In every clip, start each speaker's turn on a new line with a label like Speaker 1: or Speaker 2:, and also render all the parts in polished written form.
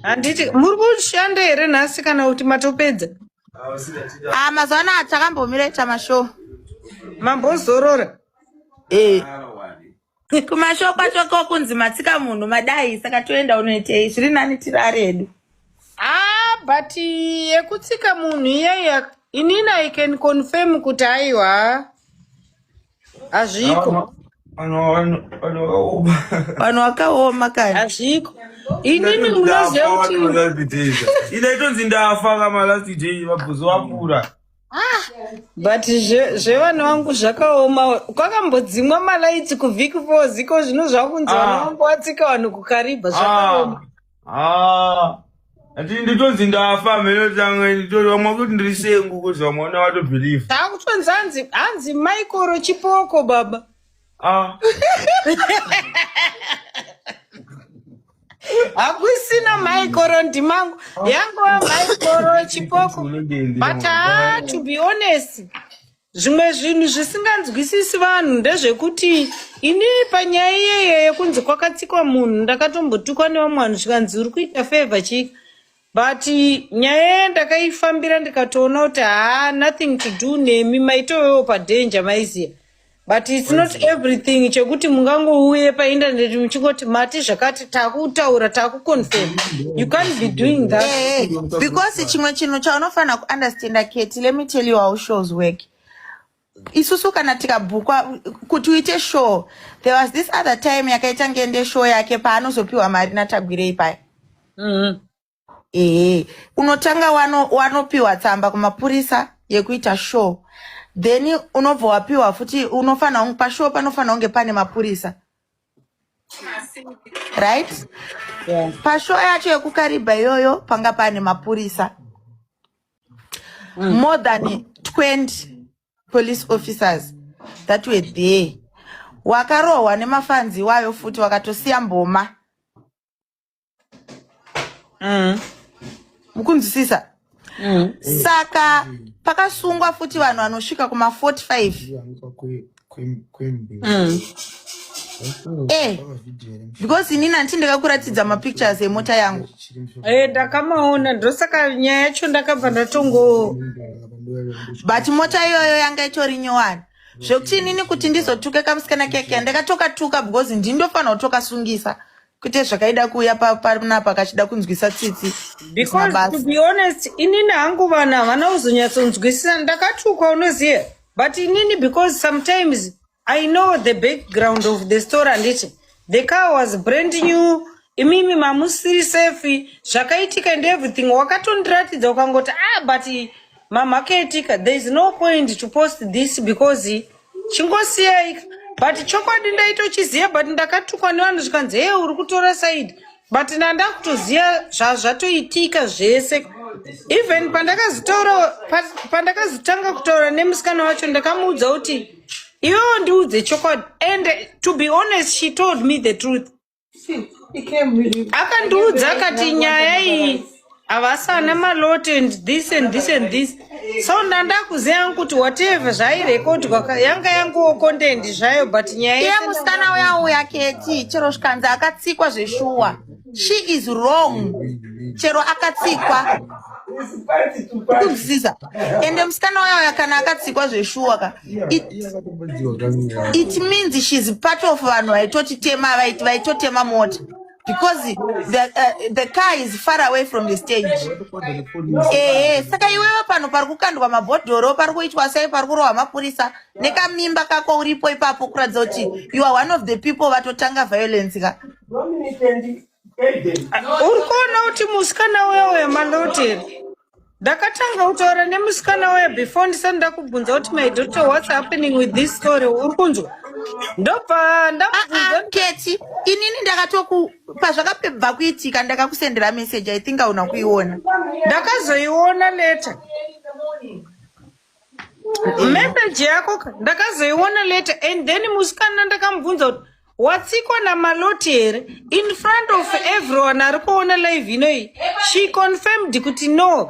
Speaker 1: Anditi muri kushanda here nhasi kana kuti matopedza?
Speaker 2: Mazuva atakambomira chamashow.
Speaker 1: Mambozorora?
Speaker 2: Kumashow kwacho kunzi matsika munhu madai saka toenda unoitei zviri nani tirare hedu.
Speaker 1: But yekutsika munhu iyaya inini I can confirm kuti aiwa hazviko.
Speaker 2: Vanhu vakaoma kani.
Speaker 1: Hazviko. Inini munoziva kuti
Speaker 3: inaitonzi ndafa kama last day vabvuzo vapura.
Speaker 1: But zvevana vangu zvakaoma. Kwakambodzimwa malaiti kuvhiki 4 ziko zvino zvakunzi vanombowatsika vanhu kukaribha zvakaoma.
Speaker 3: Ati nditonzi ndafa mheno tange nditori vamwe kuti ndiri sengu kuti vamwe vatobhelieve.
Speaker 1: Takutonzi hanzi Michael Chipoko baba. Hakusina Michael ndimangu yangova Michael Chipoko. But to be honest, zvimwe zvinhu zvisinganzwisisi vanhu ndezvekuti ini panyaya iyeyo yekunzi kwakatsikwa munhu ndakatombotukwa nevamwe vanhu zvikanzi uri kuita favor chiki. But nyaya ndakaifambira ndikatoona kuti nothing to do nemi maitowewo padanger maiziya. But it's not everything chekuti mungangouye painternet muchingoti mati zvakati takutaura takuconfirm. You can't be doing that.
Speaker 2: Because chimwe chinhu chaunofana kuunderstanda Keti, let me tell you how shows work. Isusu kana tikabhukwa kuti uite show, there was this other time yakaita ngende show yake paanozopiwa mari naTagwirei paya. Unotanga wanopiwa tsamba kumapurisa yekuita show. Then unobva wapiwa futi unofana pashow panofana kunge pane mapurisa. Right?
Speaker 1: Yeah.
Speaker 2: Pashow yacho yekukaribha iyoyo panga pane mapurisa. More than 20 police officers that were there. Wakarohwa nemafanzi wayo futi wakatosiya mboma. Mukunzwisisa? Saka pakasungwa futi vanhu vanosvika kuma 45. Because inini anditi ndakakuratidza mapictures emota yangu.
Speaker 1: Ndakamaona ndosaka nyaya yacho ndakabva ndatongo.
Speaker 2: But mota iyoyo yanga itori nyowani. Zvekuti inini kuti ndizotuke kamusikana keke ndakatoka because ndindofanira kutoka sungisa. Kuti zvakaida kuya panapa kachida kunzwisa tsitsi.
Speaker 1: Because to be honest, inini hangu vana havana kuzonyatsonzwisisa ndakatukwa unoziya. But inini because sometimes I know the background of the story and the car was brand new. Imimi mamusiri safe. Zvakaitika and everything. Wakatondiratidza ukangoti but mama kaitika. There is no point to post this because chingosiyaika. But chokwadi ndaitochiziya but ndakatukwa nevanhu zvikanzi uri kutora side. But ndandakutoziya zvatoitika zvese. Even pandakazotanga kutaura nemusikana wacho ndakamuudza kuti iwe ndiudze chokwadi. And to be honest, she told me the truth. Akandiudza akati nyaya iyi havasana maloti and this and this and this. So ndandakuziya kuti whatever zvairekodwa yanga yangowo content zvayo but nyaya
Speaker 2: iye musikana uya Keti chero zvikanzi akatsikwa zveshuwa. She is wrong. Chero akatsikwa. Kunzwisisa. Ende musikana uya kana akatsikwa zveshuwa ka. It means she's part of vanhu vaitotema mota. Because the car is far away from the stage. Saka iwewe pano parikukandwa mabhodhoro parikuitwa sei parikurohwa mapurisa nekamimba kako uripo ipapo kuratidza kuti you are one of the people vatotanga violence ka.
Speaker 1: Urikuona kuti musikana wewe maloteri. Ndakatanga kutaura nemusikana wewe before ndisati ndakubvunza kuti my daughter what's happening with this story. Urikunzwa? Ndobva ndakubvunza
Speaker 2: Keti inini ndakatoku pazvakabva kuitika ndakakusendera message I think auna kuiona.
Speaker 1: Ndakazoiona later. Message yako ndakazoiona later and then musikana ndakamubvunza kuti watsikwa namaloti here in front of everyone ari kuona live inoyi. She confirmed kuti no.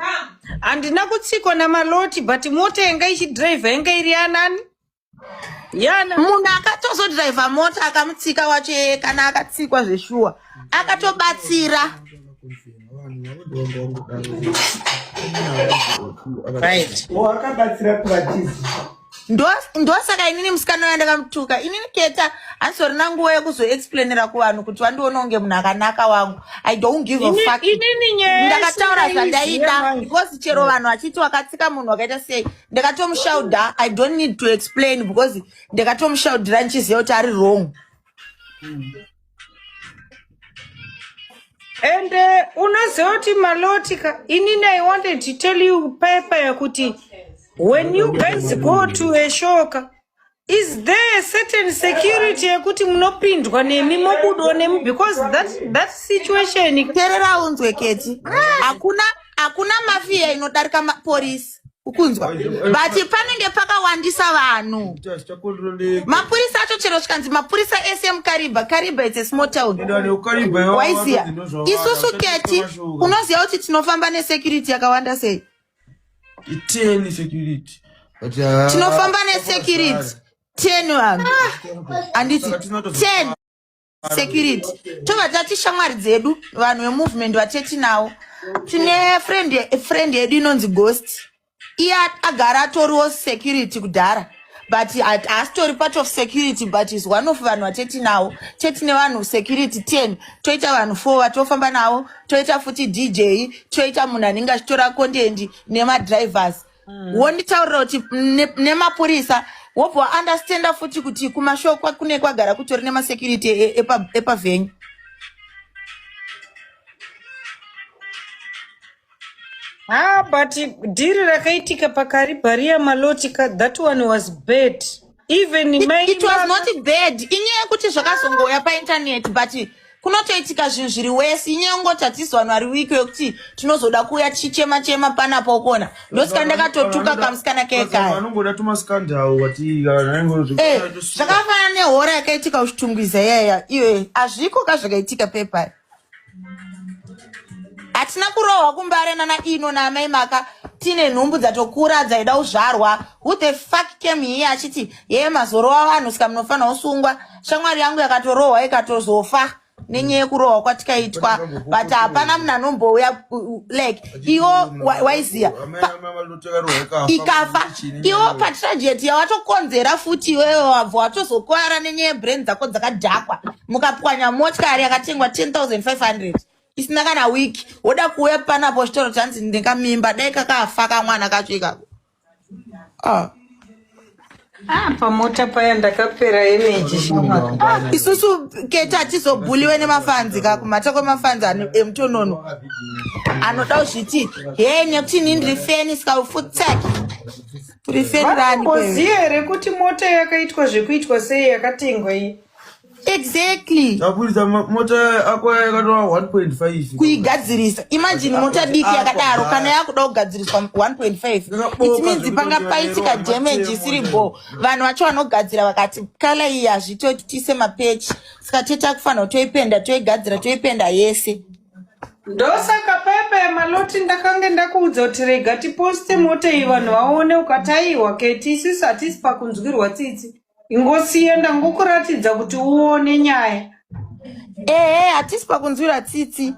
Speaker 1: Handina kutsikwa namaloti but mota yanga ichidrive yanga iri yanani? Yana
Speaker 2: munhu akatozodriva mota akamutsika wacho kana akatsikwa zveshuwa akatobatsira.
Speaker 1: Right.
Speaker 2: Ndosaka inini musikana wandakamutuka inini Keta ansorina nguva yekuzoexplainira kuvanhu kuti vandiona unge munhu akanaka wangu. I don't give a fuck. Ndakataura zvandaida because chero vanhu vachiti wakatsika munhu wakaita sei ndakatomushaudha. I don't need to explain because ndakatomushaudhira ndichiziva kuti ari wrong.
Speaker 1: And unoziva kuti Malotika, inini I wanted to tell you Pepa yakuti when you guys go to a shoka, is there a certain security yakuti munopindwa nemi mobudwa nemi because that situation
Speaker 2: terera unzwe Keti hakuna mafia inodarika polisi ukunzwa but panenge pakawandisa vanhu mapurisa acho chero chikanzi mapurisa SM Kariba it's a small town waiziya isusu Keti unoziva kuti tinofamba nesecurity yakawanda sei
Speaker 3: 10 security.
Speaker 2: Tinofamba nesecurity 10 vanhu anditi 10 security tova tati shamwari dzedu vanhu vemovement vateti nawo tine friend yedu inonzi Ghost iye agara atoriwo security kudhara but haasitori part of security but is one of vanhu vateti nawo teti nevanhu security 10 toita vanhu 4 vatofamba nawo toita futi DJ toita munhu anenge achitora content nemadrivers wonditaurira kuti nemapurisa wobva understanda futi kuti kumashoko kune kwagara kutori nemasecurity epavhenyu.
Speaker 1: But deal rakaitika pakaribaria Malotika, that one was bad. Even
Speaker 2: it was not bad. Inye kuti zvakazongoya painternet but kunotoitika zvinhu zviri wese inye ngotatidzwa vanhu vari wiki yokuti tinozoda kuuya tichema panapo kona ndosika ndakatotuka kamusikana kekaya
Speaker 3: vanongoda tumaskandal
Speaker 2: zvakafanana nehora yakaitika kuchitungwiza yaya iwe hazviko kazvakaitika Pepa. Hatina kurohwa kumbarena naino naamai maka tine nhumbu dzatokura dzaida kuzvarwa. Who the fuck came here achiti yeye mazorowa vanhu sika munofana usungwa. Shamwari yangu yakatorohwa ikatozofa nenyaya yekurohwa kwatikaitwa but hapana munhu anombouya like iwo waiziya ikafa iwo patragedy yawatokonzera futi iwewe wabva watozokwara nenyaya yebrain dzako dzakadhakwa mukapwanya motikari yakatengwa 10,500 isina kana wiki woda kuuya panapo chitoro chanzi ndingamimba dai kakafa kamwana kacho ikako.
Speaker 1: Pamota paya ndakapera energy shoma.
Speaker 2: Isusu Keta atizobhuliwe nemafanzi kakumata kwemafanzi emutonono anoda kuzviti hey nekuti nini ndiri feni sika ufutsaki uri feni rani kwewe
Speaker 1: uziye here kuti mota yakaitwa zvekuitwa sei yakatengwa iyi.
Speaker 2: Exactly.
Speaker 3: Tapurisa mota akwa yakatwa 1.5
Speaker 2: kuigadzirisa. Imagine mota diki yakadaro kana yakuda kugadziriswa 1.5 it means panga paitika damage isiripo vanhu vacho vanogadzira vakati kala iyi hazvitoti tise mapechi saka teta kufanira toipenda toigadzira toipenda yese.
Speaker 1: Ndosaka Pepa Maloti ndakange ndakuudza kuti rega tiposte mota iyi vanhu vaone ukataiwa Keti isusu hatisi pakunzwirwa tsitsi ingosienda ngokuratidza kuti uone nyaya.
Speaker 2: Hatisi pakunzwira tsitsi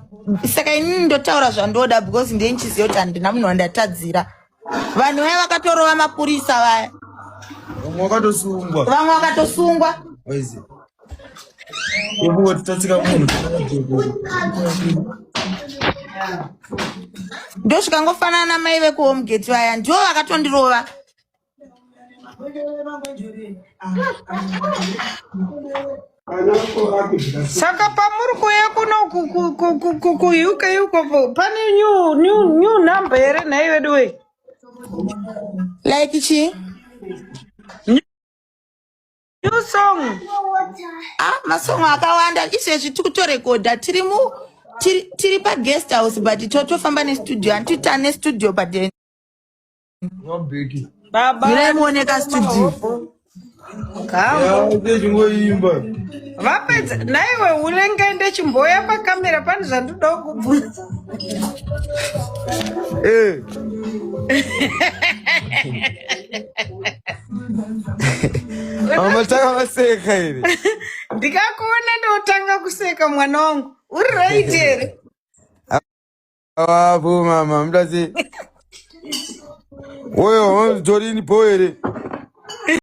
Speaker 2: saka inini ndotaura zvandoda because ndenichiziva kuti handina munhu wandatadzira. Vanhu vaya vakatorova mapurisa vaya vamwe vakatosungwa ndosvikangofanana namai vekuhomegate vaya ndivo vakatondirova.
Speaker 1: Saka pamuri kuya kuno ku UK yuko pane new number here nai wedu we
Speaker 2: like chi
Speaker 1: new song
Speaker 2: masong akawanda izvezvi tikutorekodha tiri paguest house but totofamba nestudio handita nestudio but
Speaker 1: baba
Speaker 2: iraimooneka studio
Speaker 1: vapedza naiwe unenge chimboya pakamera pane zvandoda kubvunza.
Speaker 3: Amataka maseka here.
Speaker 1: Ndikakuona ndotanga kuseka mwana wangu. Uri right here.
Speaker 3: Apo mama mdazi. Oyo, story ni poere.